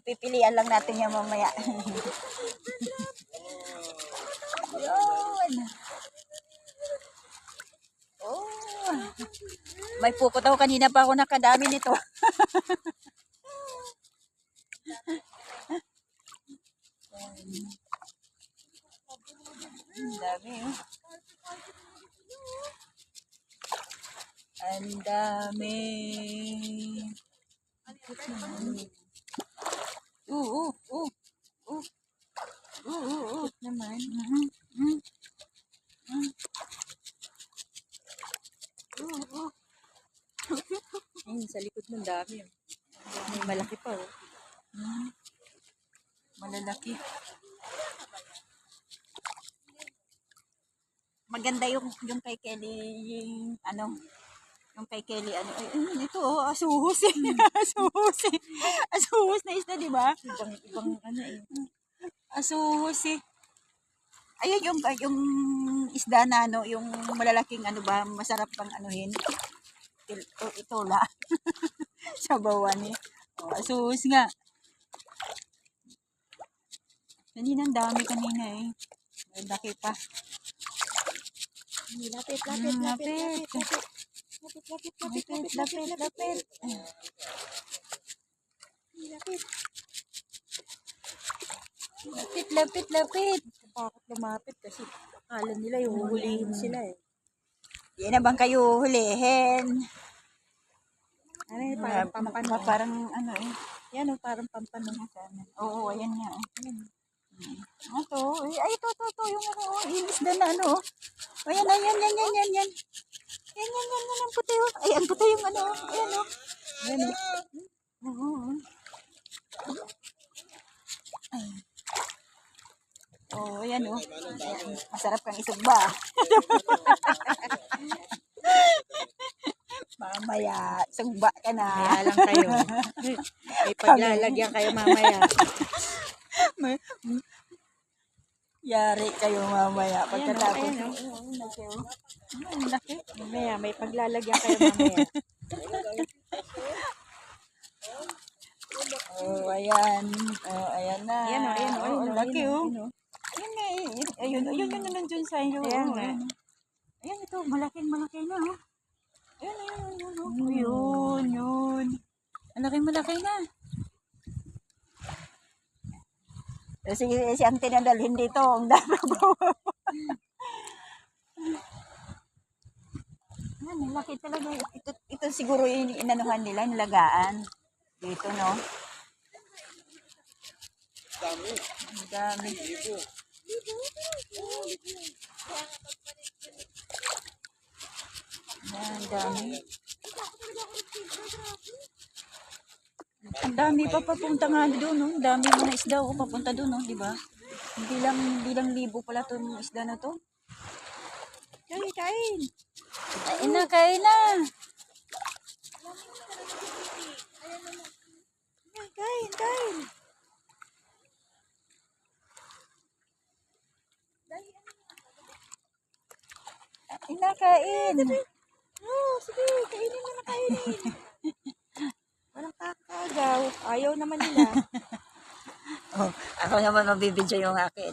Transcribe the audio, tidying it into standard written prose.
Pipilian lang natin yan mamaya. Yun. Oh. May pupot ako kanina pa ako nakadami nito. Ang dami oh. Ang dami. Naman. Ayun, sa likod ng dami. May malaki pa oh. Malalaki. Maganda yung kay Kelly, yung kay Kelly, ay, ito oh, asuhus eh. Asuhus na isda, di ba? Ibang asuhus eh. Ayun yung isda na yung malalaking ba, masarap pang anuhin. Ito la. Sabawan eh. Oh, asuhus nga. Kanina ang dami kanina eh. May laki pa. Lapit. Lapit. Bakit lumapit kasi akala nila yung huhulihin sila eh. Yan na bang kayo hulihin? Ano eh, parang pampano. Parang eh. Yan o, parang pampano. Oo, ayan nga. Ito, ay ito, yung ilisda na Ayan, yan. Yan, ang puti oh. Ay, ang puti yung ayan o. Ayan o. Oh, ayan o. Masarap kang isugba. Mamaya, sugba ka na. Mamaya lang kayo. May paglalagyan kayo mamaya. Yari kayo mamaya. Pagkatapos. Laki. Mamaya, may paglalagyan kayo mamaya. Oh, ayan. Oh, ayan na. Ayan, laki oh. Ayan nga eh. Ayun yung nandiyan sa inyo. Ayan nga. Ayan ito, malaki na oh. Ayan. Yun. Malaki na. Si Auntie na dalhin dito. Ang dami ko. Malaki talaga. Ito siguro yung inanuhan nila, nilagaan. Dito, no? Ang dami. Ang dami. Ang dami pa papunta nga doon, no? Ang dami mga isda papunta doon, no? Di ba? Hindi lang libo pala itong isda na to. Kain. Kain na. Kain. Kain. Oh, sige, kainin mo na kainin. Walang kakagaw. Ayaw naman nila. Oh, ako naman mabibidyo yung akin.